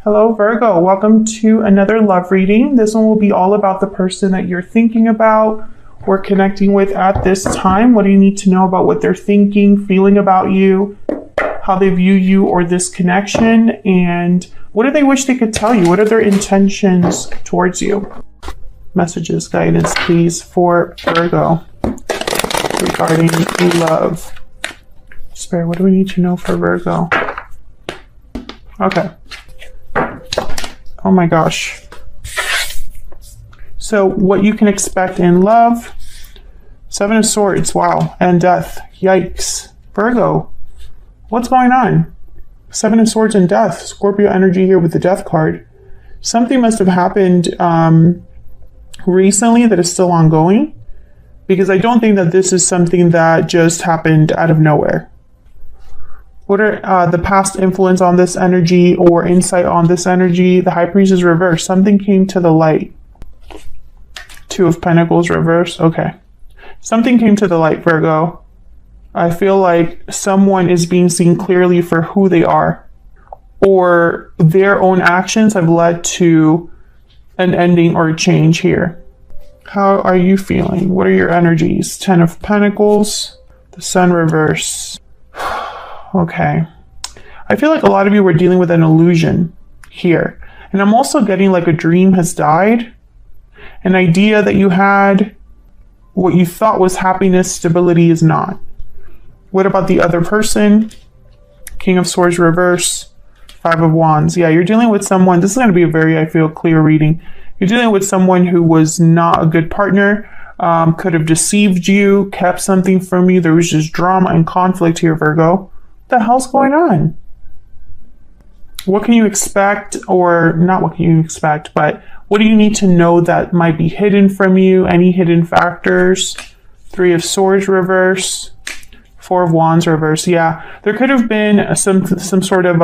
Hello, Virgo. Welcome to another love reading. This one will be all about the person that you're thinking about or connecting with at this time. What do you need to know about what they're thinking, feeling about you, how they view you or this connection, and what do they wish they could tell you? What are their intentions towards you? Messages, guidance, please, for Virgo regarding love. Spirit, what do we need to know for Virgo? Okay. Oh my gosh. So what you can expect in love, Seven of Swords, wow, and death, yikes. Virgo, what's going on? Seven of Swords and death, Scorpio energy here with the death card. Something must have happened recently that is still ongoing, because I don't think that this is something that just happened out of nowhere. What are the past influence on this energy or insight on this energy? The High Priest is reversed. Something came to the light. Two of Pentacles reversed. Okay. Something came to the light, Virgo. I feel like someone is being seen clearly for who they are, or their own actions have led to an ending or a change here. How are you feeling? What are your energies? Ten of Pentacles, the Sun reverse. Okay. I feel like a lot of you were dealing with an illusion here. And I'm also getting like a dream has died. An idea that you had, what you thought was happiness, stability is not. What about the other person? King of Swords reverse, Five of Wands. Yeah, you're dealing with someone. This is going to be a very, I feel, clear reading. You're dealing with someone who was not a good partner, could have deceived you, kept something from you. There was just drama and conflict here, Virgo. What the hell's going on? What can you expect, or not what can you expect, but what do you need to know that might be hidden from you? Any hidden factors? Three of Swords reverse, Four of Wands reverse. Yeah, there could have been some sort of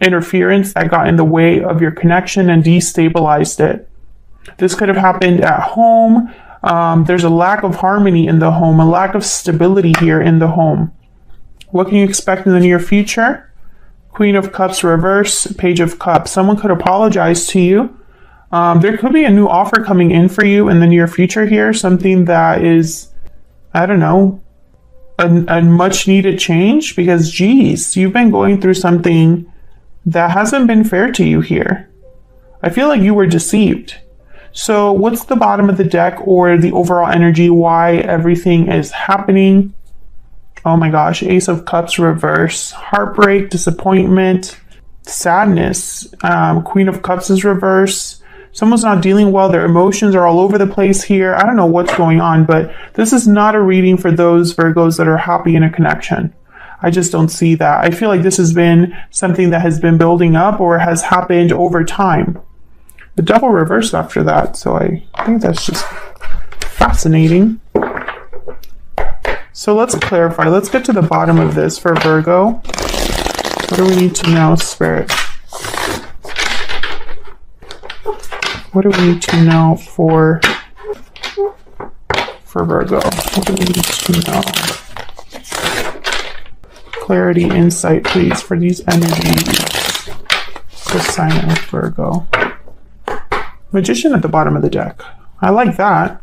interference that got in the way of your connection and destabilized it. This could have happened at home. There's a lack of harmony in the home, a lack of stability here in the home. What can you expect in the near future? Queen of Cups reverse, Page of Cups. Someone could apologize to you. There could be a new offer coming in for you in the near future here. Something that is, I don't know, a much needed change, because geez, you've been going through something that hasn't been fair to you here. I feel like you were deceived. So what's the bottom of the deck or the overall energy? Why everything is happening? Oh my gosh, Ace of Cups reverse, heartbreak, disappointment, sadness. Queen of Cups is reverse. Someone's not dealing well. Their emotions are all over the place here. I don't know what's going on, but this is not a reading for those Virgos that are happy in a connection. I just don't see that. I feel like this has been something that has been building up or has happened over time. The Devil reversed after that, so I think that's just fascinating. So let's clarify. Let's get to the bottom of this for Virgo. What do we need to know, Spirit? What do we need to know for Virgo? What do we need to know? Clarity, insight, please, for these energies. The sign of Virgo. Magician at the bottom of the deck. I like that.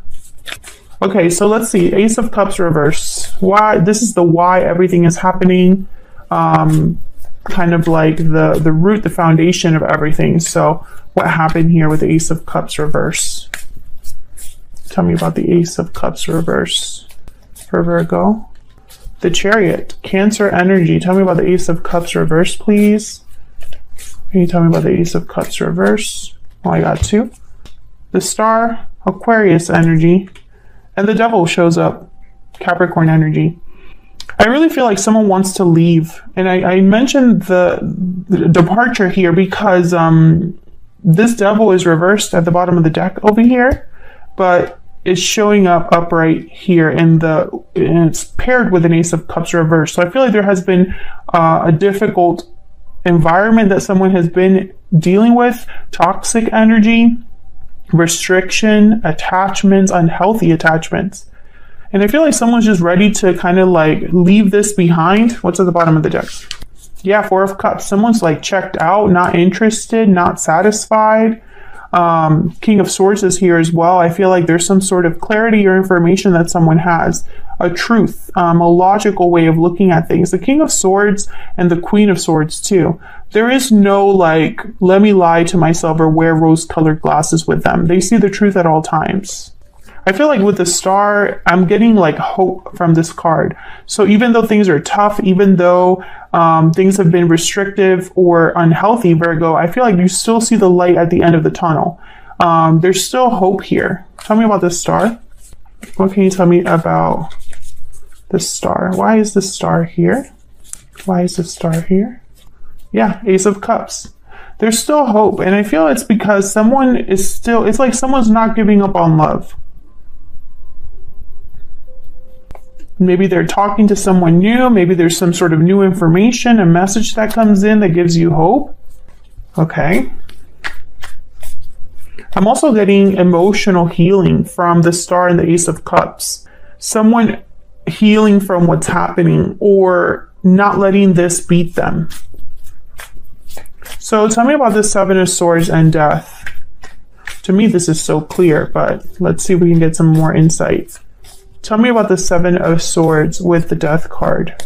Okay, so let's see. Ace of Cups reverse. Why? This is the why everything is happening. Kind of like the root, the foundation of everything. So what happened here with the Ace of Cups reverse? Tell me about the Ace of Cups reverse for Virgo. The Chariot, Cancer energy. Tell me about the Ace of Cups reverse, please. Can you tell me about the Ace of Cups reverse? Oh, I got two. The Star, Aquarius energy. And the Devil shows up, Capricorn energy. I really feel like someone wants to leave. And I mentioned the departure here because this Devil is reversed at the bottom of the deck over here, but it's showing up upright here and it's paired with an Ace of Cups reversed. So I feel like there has been a difficult environment that someone has been dealing with, toxic energy, restriction, attachments, unhealthy attachments. And I feel like someone's just ready to kind of like leave this behind. What's at the bottom of the deck? Yeah, Four of Cups. Someone's like checked out, not interested, not satisfied. King of Swords is here as well. I feel like there's some sort of clarity or information that someone has, a truth, a logical way of looking at things. The King of Swords and the Queen of Swords too. There is no like, let me lie to myself or wear rose-colored glasses with them. They see the truth at all times. I feel like with the Star, I'm getting like hope from this card. So even though things are tough, even though things have been restrictive or unhealthy, Virgo, I feel like you still see the light at the end of the tunnel. There's still hope here. Tell me about the Star. What can you tell me about the Star? Why is the Star here? Why is the Star here? Yeah, Ace of Cups. There's still hope. And I feel it's because someone is still, it's like someone's not giving up on love. Maybe they're talking to someone new. Maybe there's some sort of new information, a message that comes in that gives you hope. Okay. I'm also getting emotional healing from the Star and the Ace of Cups. Someone healing from what's happening or not letting this beat them. So tell me about the Seven of Swords and Death. To me, this is so clear, but let's see if we can get some more insight. Tell me about the Seven of Swords with the Death card.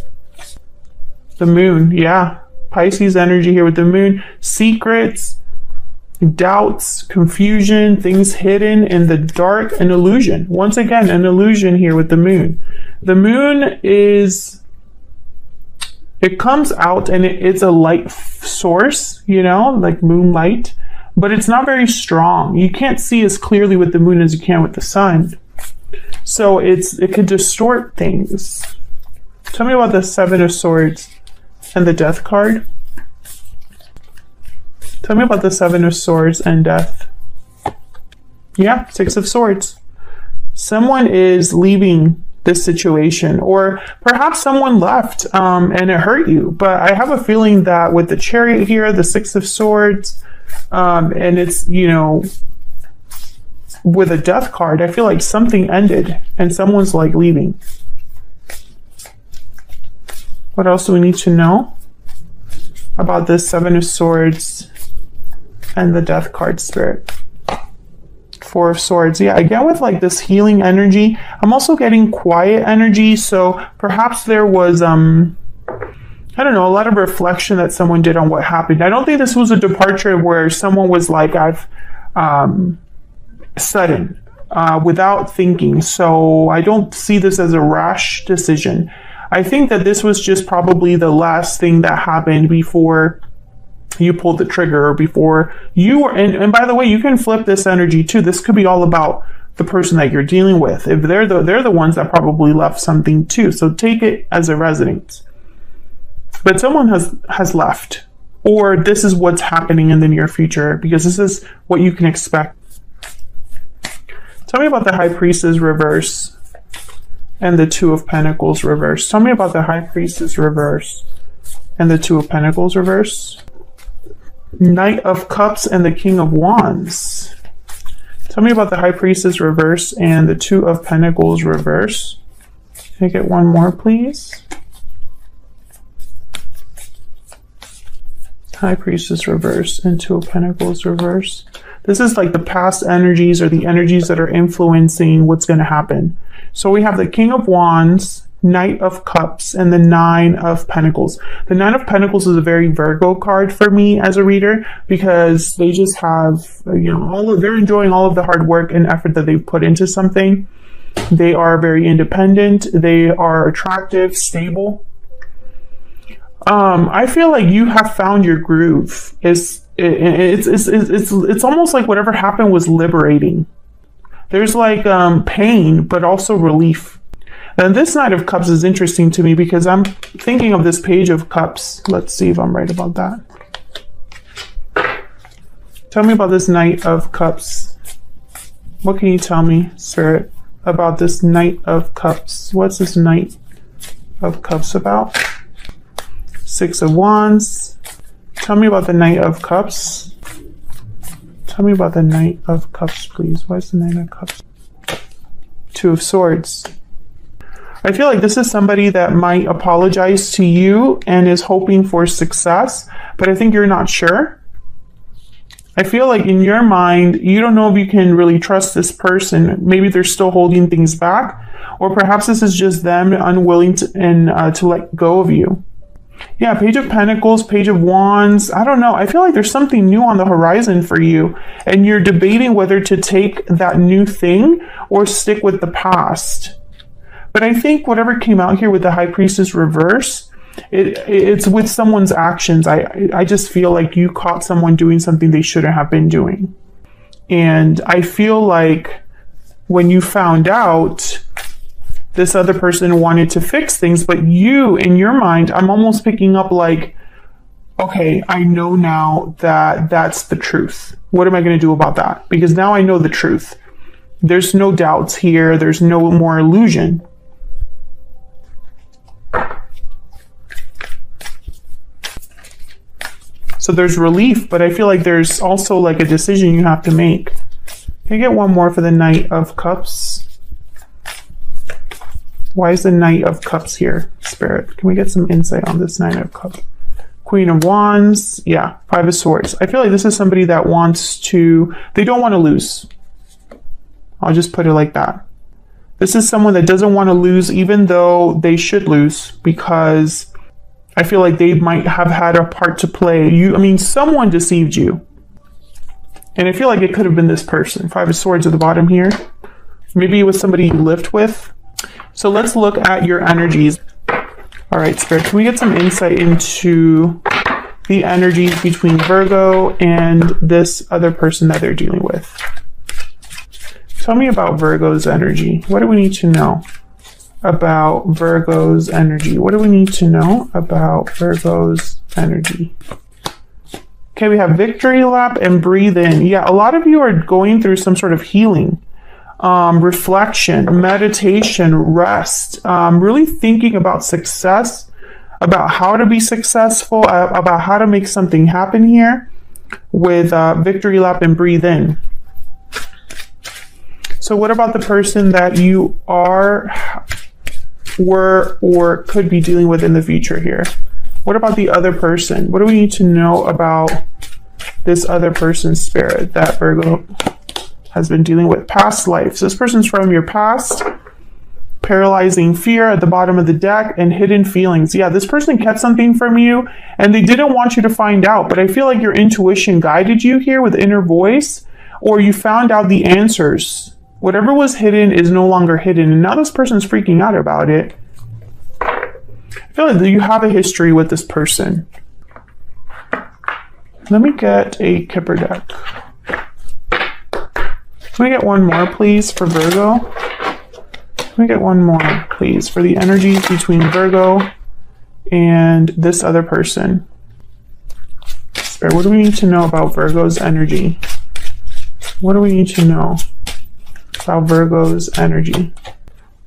The Moon, yeah. Pisces energy here with the Moon. Secrets, doubts, confusion, things hidden in the dark, an illusion. Once again, an illusion here with the Moon. The Moon is, it comes out and it's a light source, you know, like moonlight, but it's not very strong. You can't see as clearly with the Moon as you can with the Sun. So it could distort things. Tell me about the Seven of Swords and the Death card. Tell me about the Seven of Swords and Death. Yeah, Six of Swords. Someone is leaving this situation, or perhaps someone left and it hurt you. But I have a feeling that with the Chariot here, the Six of Swords, and it's, you know, with a Death card, I feel like something ended and someone's like leaving. What else do we need to know about this Seven of Swords and the Death card, Spirit? Four of Swords. Yeah, again with like this healing energy. I'm also getting quiet energy. So perhaps there was, I don't know, a lot of reflection that someone did on what happened. I don't think this was a departure where someone was like, I've, sudden, without thinking. So I don't see this as a rash decision. I think that this was just probably the last thing that happened before you pulled the trigger, or before you were, and by the way, you can flip this energy too. This could be all about the person that you're dealing with. If they're the ones that probably left something too. So take it as a resonance. But someone has left, or this is what's happening in the near future, because this is what you can expect. Tell me about the High Priestess reverse and the Two of Pentacles reverse. Tell me about the High Priestess reverse and the Two of Pentacles reverse. Knight of Cups and the King of Wands. Tell me about the High Priestess reverse and the Two of Pentacles reverse. Can I get one more, please? High Priestess reverse and Two of Pentacles reverse. This is like the past energies, or the energies that are influencing what's going to happen. So we have the King of Wands, Knight of Cups, and the Nine of Pentacles. The Nine of Pentacles is a very Virgo card for me as a reader, because they just have, you know, they're enjoying all of the hard work and effort that they've put into something. They are very independent. They are attractive, stable. I feel like you have found your groove. It's almost like whatever happened was liberating. There's like pain, but also relief. And this Knight of Cups is interesting to me because I'm thinking of this Page of Cups. Let's see if I'm right about that. Tell me about this Knight of Cups. What can you tell me, Spirit, about this Knight of Cups? What's this Knight of Cups about? Six of Wands. Tell me about the Knight of Cups. Tell me about the Knight of Cups, please. Why is the Knight of Cups? Two of Swords. I feel like this is somebody that might apologize to you and is hoping for success, but I think you're not sure. I feel like in your mind, you don't know if you can really trust this person. Maybe they're still holding things back, or perhaps this is just them unwilling to let go of you. Yeah, Page of Pentacles, Page of Wands. I don't know. I feel like there's something new on the horizon for you, and you're debating whether to take that new thing or stick with the past. But I think whatever came out here with the High Priestess reverse, it's with someone's actions. I just feel like you caught someone doing something they shouldn't have been doing. And I feel like when you found out, this other person wanted to fix things, but you, in your mind, I'm almost picking up like, okay, I know now that that's the truth. What am I going to do about that? Because now I know the truth. There's no doubts here. There's no more illusion. So there's relief, but I feel like there's also like a decision you have to make. Can I get one more for the Knight of Cups? Why is the Knight of Cups here, Spirit? Can we get some insight on this Knight of Cups? Queen of Wands. Yeah, Five of Swords. I feel like this is somebody that wants to, they don't want to lose. I'll just put it like that. This is someone that doesn't want to lose, even though they should lose, because I feel like they might have had a part to play. Someone deceived you. And I feel like it could have been this person. Five of Swords at the bottom here. Maybe it was somebody you lived with. So let's look at your energies. All right, Spirit, can we get some insight into the energies between Virgo and this other person that they're dealing with? Tell me about Virgo's energy. What do we need to know about Virgo's energy? What do we need to know about Virgo's energy? Okay, we have Victory Lap and Breathe In. Yeah, a lot of you are going through some sort of healing. Reflection, meditation, rest, really thinking about success, about how to be successful, about how to make something happen here with Victory Lap and Breathe In. So what about the person that you were, or could be dealing with in the future here? What about the other person? What do we need to know about this other person's spirit that Virgo has been dealing with? Past lives. This person's from your past. Paralyzing fear at the bottom of the deck, and hidden feelings. Yeah, this person kept something from you and they didn't want you to find out, but I feel like your intuition guided you here with inner voice, or you found out the answers. Whatever was hidden is no longer hidden, and now this person's freaking out about it. I feel like you have a history with this person. Let me get a Kipper deck. Can we get one more, please, for Virgo? Can we get one more, please, for the energies between Virgo and this other person? Spirit, what do we need to know about Virgo's energy? What do we need to know about Virgo's energy?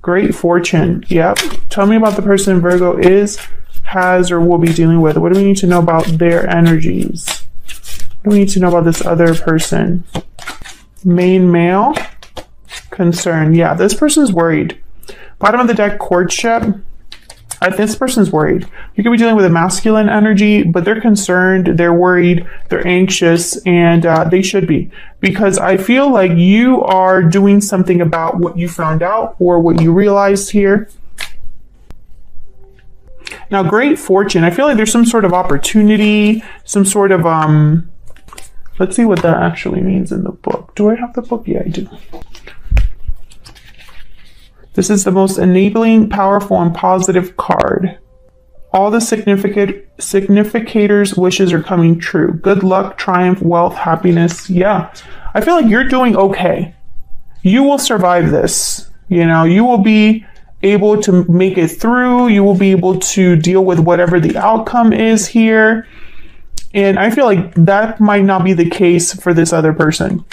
Great fortune. Yep. Tell me about the person Virgo is, has, or will be dealing with. What do we need to know about their energies? What do we need to know about this other person? Main male. Concern. Yeah, this person's worried. Bottom of the deck, courtship. This person's worried. You could be dealing with a masculine energy, but they're concerned, they're worried, they're anxious, and they should be. Because I feel like you are doing something about what you found out or what you realized here. Now, great fortune. I feel like there's some sort of opportunity, some sort of, let's see what that actually means in the book. Do I have the book? Yeah, I do. This is the most enabling, powerful, and positive card. All the significators' wishes are coming true. Good luck, triumph, wealth, happiness. Yeah. I feel like you're doing okay. You will survive this. You know, you will be able to make it through. You will be able to deal with whatever the outcome is here. And I feel like that might not be the case for this other person.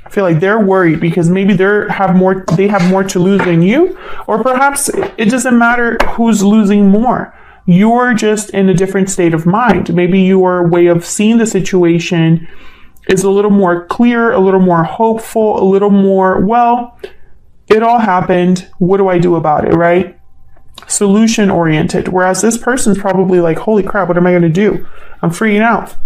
I feel like they're worried because maybe they have more to lose than you, or perhaps it doesn't matter who's losing more. You're just in a different state of mind. Maybe your way of seeing the situation is a little more clear, a little more hopeful, a little more, well, it all happened. What do I do about it, right? Solution oriented. Whereas this person's probably like, holy crap, what am I going to do? I'm freaking out.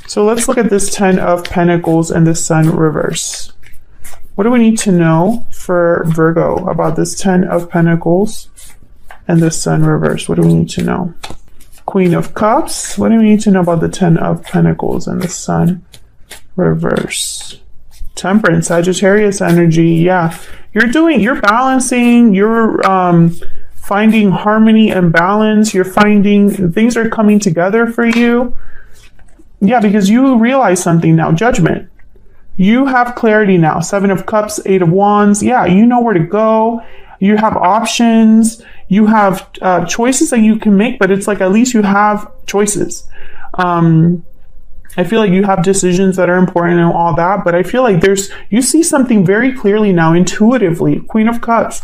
So let's look at this 10 of Pentacles and the Sun reverse. What do we need to know for Virgo about this 10 of Pentacles and the Sun reverse? What do we need to know? Queen of Cups. What do we need to know about the 10 of Pentacles and the Sun reverse? Temperance, Sagittarius energy. Yeah, you're balancing, you're finding harmony and balance. You're finding things are coming together for you. Yeah, because you realize something now. Judgment. You have clarity now. 7 of Cups, 8 of Wands. Yeah, you know where to go. You have options. You have choices that you can make, but it's like at least you have choices. I feel like you have decisions that are important and all that, but I feel like you see something very clearly now, intuitively. Queen of Cups.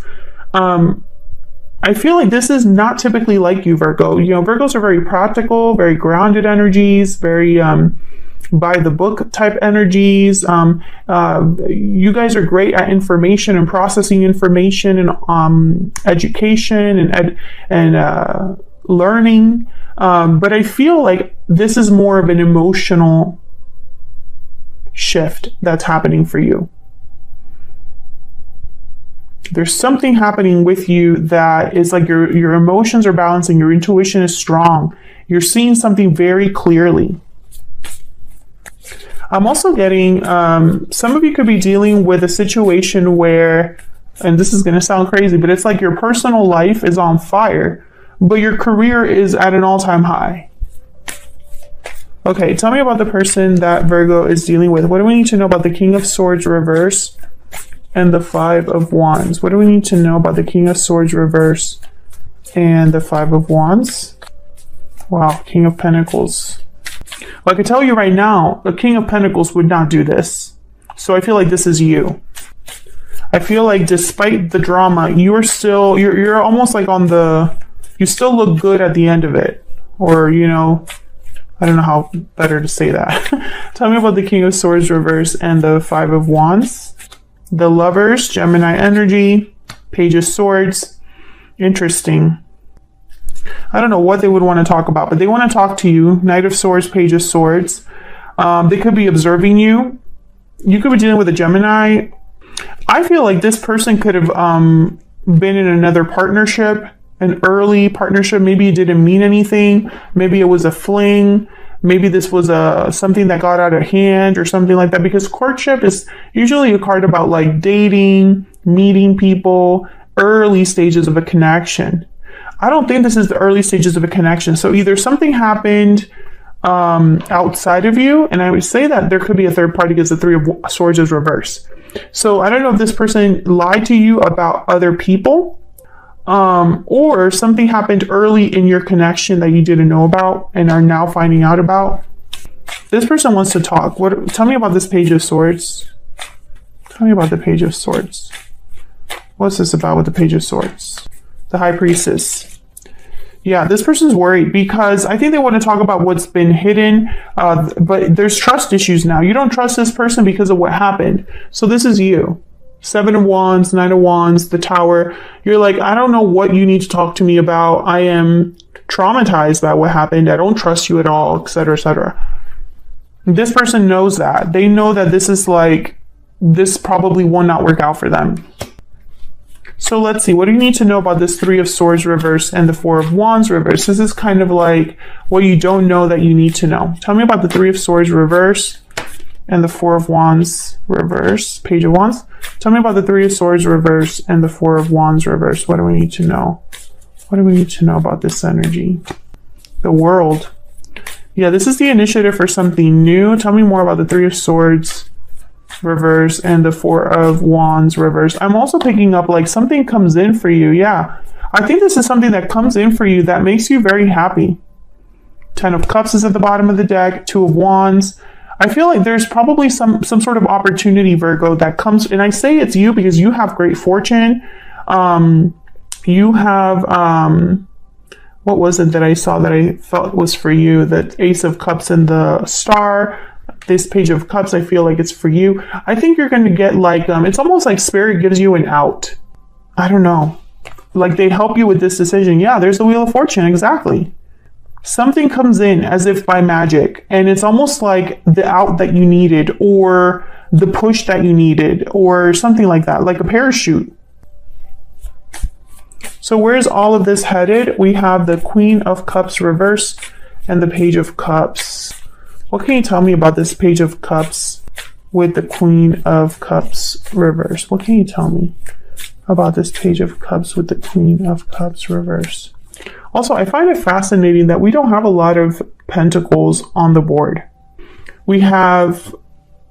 I feel like this is not typically like you, Virgo. You know, Virgos are very practical, very grounded energies, very by the book type energies. You guys are great at information and processing information and education and learning. But I feel like this is more of an emotional shift that's happening for you. There's something happening with you that is like your emotions are balancing, your intuition is strong. You're seeing something very clearly. I'm also getting, some of you could be dealing with a situation where, and this is going to sound crazy, but it's like your personal life is on fire, but your career is at an all-time high. Okay, tell me about the person that Virgo is dealing with. What do we need to know about the King of Swords reverse and the 5 of Wands? What do we need to know about the King of Swords reverse and the 5 of Wands? Wow, King of Pentacles. Well, I can tell you right now, the King of Pentacles would not do this. So I feel like this is you. I feel like despite the drama, you're almost like you still look good at the end of it. Or, you know, I don't know how better to say that. Tell me about the King of Swords reverse and the 5 of Wands. The Lovers, Gemini energy, Page of Swords. Interesting. I don't know what they would want to talk about, but they want to talk to you. Knight of Swords, Page of Swords. They could be observing you. You could be dealing with a Gemini. I feel like this person could have been in another partnership, an early partnership. Maybe it didn't mean anything. Maybe it was a fling. Maybe this was something that got out of hand or something like that. Because courtship is usually a card about like dating, meeting people, early stages of a connection. I don't think this is the early stages of a connection. So either something happened outside of you, and I would say that there could be a third party because the 3 of Swords is reversed. So I don't know if this person lied to you about other people, or something happened early in your connection that you didn't know about and are now finding out about. This person wants to talk. Tell me about this Page of Swords. Tell me about the Page of Swords. What's this about with the Page of Swords? The High Priestess. Yeah, this person's worried because I think they want to talk about what's been hidden, but there's trust issues now. You don't trust this person because of what happened. So this is you. 7 of Wands, 9 of Wands, the Tower. You're like, I don't know what you need to talk to me about. I am traumatized by what happened. I don't trust you at all, etc., etc. This person knows that. They know that this probably will not work out for them. So let's see, what do you need to know about this 3 of Swords reverse and the 4 of Wands reverse? This is kind of like what you don't know that you need to know. Tell me about the 3 of Swords reverse and the 4 of Wands reverse, Page of Wands. Tell me about the 3 of Swords reverse and the 4 of Wands reverse. What do we need to know? What do we need to know about this energy? The World. Yeah, this is the initiative for something new. Tell me more about the 3 of Swords reverse and the 4 of Wands reverse. I'm also picking up like something comes in for you. Yeah, I think this is something that comes in for you that makes you very happy. 10 of Cups is at the bottom of the deck, 2 of Wands. I feel like there's probably some sort of opportunity, Virgo, that comes, and I say it's you because you have great fortune. You have, what was it that I saw that I felt was for you? The Ace of Cups and the Star. this Page of Cups, I feel like it's for you. I think you're going to get like, it's almost like Spirit gives you an out. I don't know. Like they help you with this decision. Yeah, there's the Wheel of Fortune. Exactly. Something comes in as if by magic, and it's almost like the out that you needed, or the push that you needed, or something like that, like a parachute. So where's all of this headed? We have the Queen of Cups reverse and the Page of Cups. What can you tell me about this Page of Cups with the Queen of Cups reverse? What can you tell me about this Page of Cups with the Queen of Cups reverse? Also, I find it fascinating that we don't have a lot of pentacles on the board. We have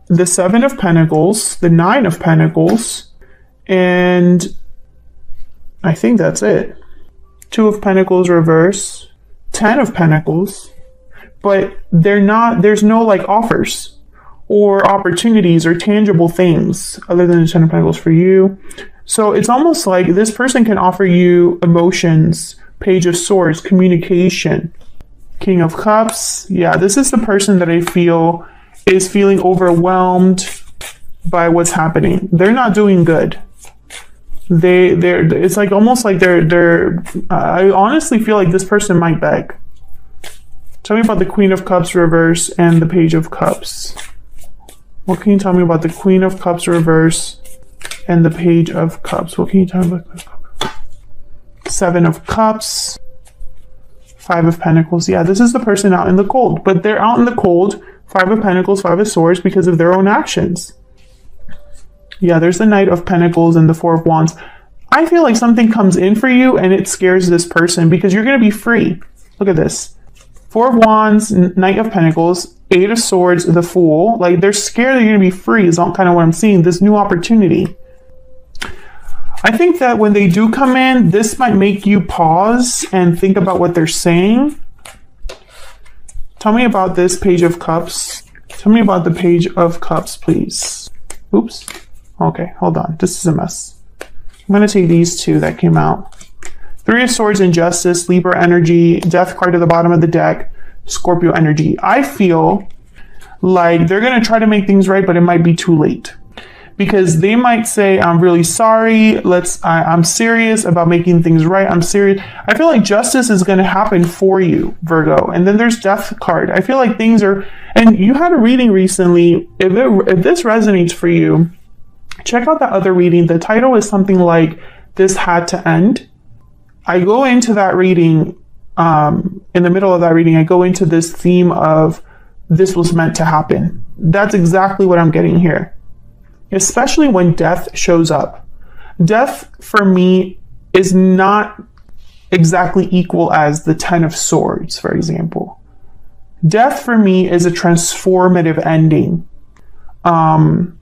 the 7 of Pentacles, the 9 of Pentacles, and I think that's it. 2 of Pentacles reverse, 10 of Pentacles, but there's no like offers or opportunities or tangible things other than the 10 of Pentacles for you. So it's almost like this person can offer you emotions, Page of Swords, communication, King of Cups. Yeah, this is the person that I feel is feeling overwhelmed by what's happening. They're not doing good. It's like almost like I honestly feel like this person might beg. Tell me about the Queen of Cups reverse and the Page of Cups. What can you tell me about the Queen of Cups reverse and the Page of Cups? What can you tell me about 7 of Cups, 5 of Pentacles. Yeah, this is the person out in the cold, but they're out in the cold, 5 of Pentacles, 5 of Swords, because of their own actions. Yeah, there's the Knight of Pentacles and the 4 of Wands. I feel like something comes in for you and it scares this person because you're going to be free. Look at this. 4 of Wands, Knight of Pentacles, 8 of Swords, the Fool. Like they're scared that you're going to be free is all kind of what I'm seeing. This new opportunity. I think that when they do come in, this might make you pause and think about what they're saying. Tell me about this Page of Cups. Tell me about the Page of Cups, please. Oops. Okay, hold on. This is a mess. I'm going to take these two that came out. 3 of Swords and Justice, Libra energy, Death card at the bottom of the deck, Scorpio energy. I feel like they're going to try to make things right, but it might be too late. Because they might say, I'm really sorry. I'm serious about making things right. I'm serious. I feel like justice is going to happen for you, Virgo. And then there's Death card. I feel like things are, and you had a reading recently. If this resonates for you, check out that other reading. The title is something like This Had to End. I go into that reading, in the middle of that reading, I go into this theme of this was meant to happen. That's exactly what I'm getting here. Especially when death shows up. Death, for me, is not exactly equal as the 10 of Swords, for example. Death, for me, is a transformative ending. And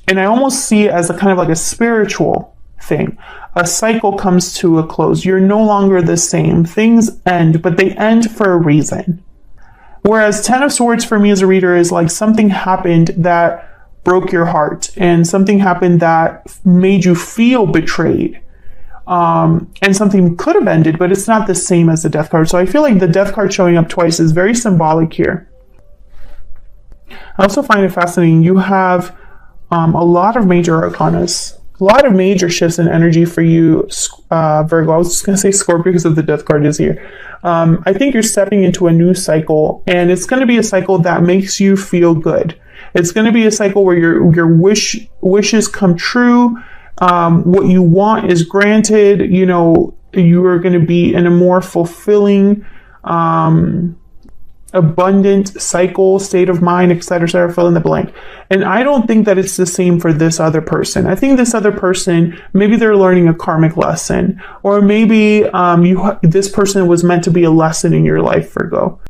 I almost see it as a kind of like a spiritual thing. A cycle comes to a close. You're no longer the same. Things end, but they end for a reason. Whereas 10 of Swords, for me as a reader, is like something happened that broke your heart, and something happened that made you feel betrayed, and something could have ended, but it's not the same as the Death card. So I feel like the Death card showing up twice is very symbolic here. I also find it fascinating. You have a lot of major arcanas, a lot of major shifts in energy for you, Virgo. I was just going to say Scorpio because of the Death card is here. I think you're stepping into a new cycle, and it's going to be a cycle that makes you feel good. It's going to be a cycle where your wishes come true. What you want is granted. You know, you are going to be in a more fulfilling, abundant cycle, state of mind, etc., fill in the blank. And I don't think that it's the same for this other person. I think this other person, maybe they're learning a karmic lesson, or maybe this person was meant to be a lesson in your life, Virgo.